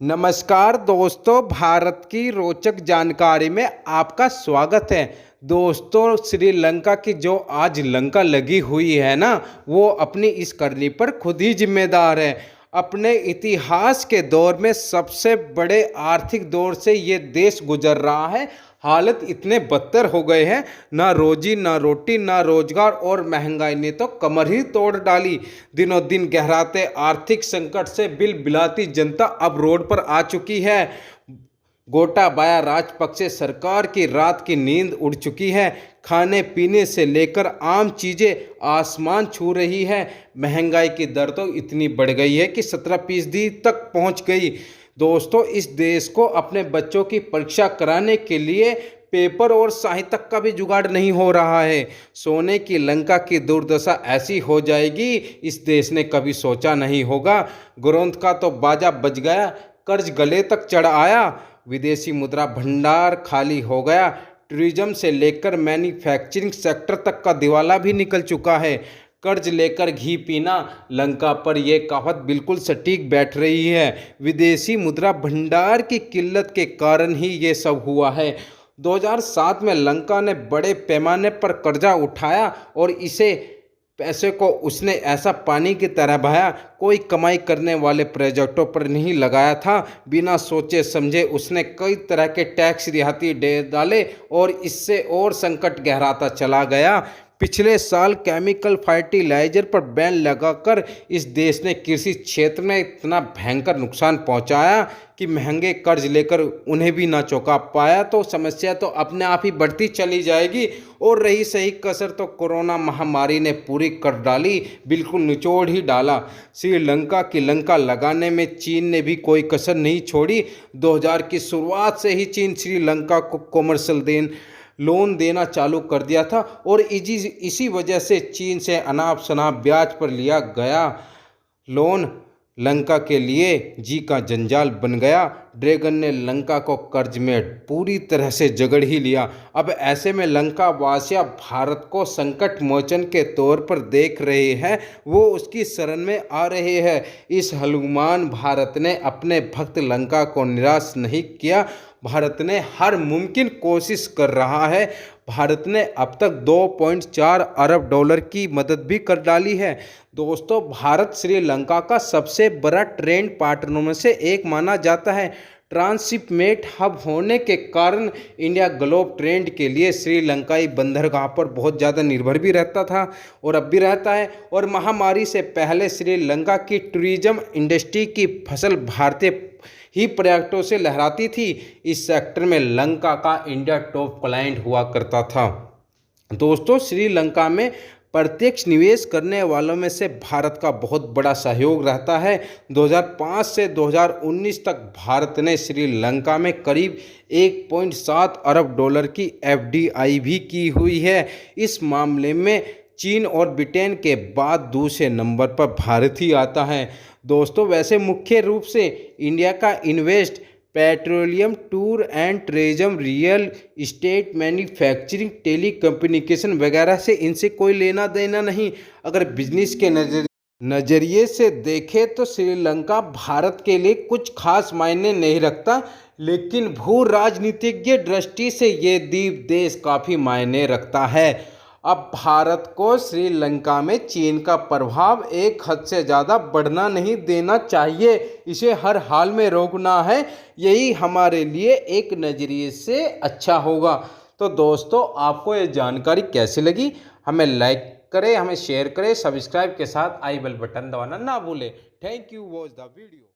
नमस्कार दोस्तों, भारत की रोचक जानकारी में आपका स्वागत है। दोस्तों, श्रीलंका की जो आज लंका लगी हुई है ना, वो अपनी इस करनी पर खुद ही जिम्मेदार है। अपने इतिहास के दौर में सबसे बड़े आर्थिक दौर से ये देश गुजर रहा है। हालत इतने बदतर हो गए हैं, ना रोजी ना रोटी ना रोजगार, और महंगाई ने तो कमर ही तोड़ डाली। दिनों दिन गहराते आर्थिक संकट से बिल बिलाती जनता अब रोड पर आ चुकी है। गोटाबाया राजपक्षे सरकार की रात की नींद उड़ चुकी है। खाने पीने से लेकर आम चीज़ें आसमान छू रही है। महंगाई की दर तो इतनी बढ़ गई है कि 17% तक पहुंच गई। दोस्तों, इस देश को अपने बच्चों की परीक्षा कराने के लिए पेपर और स्याही तक का भी जुगाड़ नहीं हो रहा है। सोने की लंका की दुर्दशा ऐसी हो जाएगी, इस देश ने कभी सोचा नहीं होगा। ग्रोथ का तो बाजा बज गया, कर्ज गले तक चढ़ आया, विदेशी मुद्रा भंडार खाली हो गया, टूरिज्म से लेकर मैन्युफैक्चरिंग सेक्टर तक का दिवाला भी निकल चुका है। कर्ज लेकर घी पीना, लंका पर यह कहावत बिल्कुल सटीक बैठ रही है। विदेशी मुद्रा भंडार की किल्लत के कारण ही ये सब हुआ है। 2007 में लंका ने बड़े पैमाने पर कर्जा उठाया और इसे पैसे को उसने ऐसा पानी की तरह बहाया, कोई कमाई करने वाले प्रोजेक्टों पर नहीं लगाया था। बिना सोचे समझे उसने कई तरह के टैक्स रियायती दे डाले और इससे और संकट गहराता चला गया। पिछले साल केमिकल फर्टिलाइजर पर बैन लगाकर इस देश ने कृषि क्षेत्र में इतना भयंकर नुकसान पहुंचाया कि महंगे कर्ज लेकर उन्हें भी ना चुका पाया, तो समस्या तो अपने आप ही बढ़ती चली जाएगी। और रही सही कसर तो कोरोना महामारी ने पूरी कर डाली, बिल्कुल निचोड़ ही डाला। श्रीलंका की लंका लगाने में चीन ने भी कोई कसर नहीं छोड़ी। 2000 की शुरुआत से ही चीन श्रीलंका को कमर्शियल लोन देना चालू कर दिया था और इसी वजह से चीन से अनाप शनाप ब्याज पर लिया गया लोन लंका के लिए जी का जंजाल बन गया। ड्रैगन ने लंका को कर्ज में पूरी तरह से जकड़ ही लिया। अब ऐसे में लंका वासिया भारत को संकट मोचन के तौर पर देख रहे हैं, वो उसकी शरण में आ रहे हैं। इस हनुमान भारत ने अपने भक्त लंका को निराश नहीं किया। भारत ने हर मुमकिन कोशिश कर रहा है। भारत ने अब तक 2.4 अरब डॉलर की मदद भी कर डाली है। दोस्तों, भारत श्रीलंका का सबसे बड़ा ट्रेड पार्टनरों में से एक माना जाता है। ट्रांसशिपमेंट हब होने के कारण इंडिया ग्लोब ट्रेड के लिए श्रीलंकाई बंदरगाह पर बहुत ज़्यादा निर्भर भी रहता था और अब भी रहता है। और महामारी से पहले श्रीलंका की टूरिज्म इंडस्ट्री की फसल भारतीय ही पर्यटकों से लहराती थी। इस सेक्टर में लंका का इंडिया टॉप क्लाइंट हुआ करता था। दोस्तों, श्रीलंका में प्रत्यक्ष निवेश करने वालों में से भारत का बहुत बड़ा सहयोग रहता है। 2005 से 2019 तक भारत ने श्रीलंका में करीब 1.7 अरब डॉलर की एफडीआई भी की हुई है। इस मामले में चीन और ब्रिटेन के बाद दूसरे नंबर पर भारत ही आता है। दोस्तों, वैसे मुख्य रूप से इंडिया का invest petroleum, tour and tourism, real estate, manufacturing, telecommunication वगैरह से इनसे कोई लेना देना नहीं। अगर बिजनेस के नज़रिए से देखें तो श्रीलंका भारत के लिए कुछ खास मायने नहीं रखता, लेकिन भू राजनीतिज्ञ दृष्टि से ये द्वीप देश काफ़ी मायने रखता है। अब भारत को श्रीलंका में चीन का प्रभाव एक हद से ज़्यादा बढ़ना नहीं देना चाहिए। इसे हर हाल में रोकना है, यही हमारे लिए एक नज़रिए से अच्छा होगा। तो दोस्तों, आपको ये जानकारी कैसी लगी? हमें लाइक करें, हमें शेयर करें, सब्सक्राइब के साथ आई बेल बटन दबाना ना भूलें। Thank you, watch the video.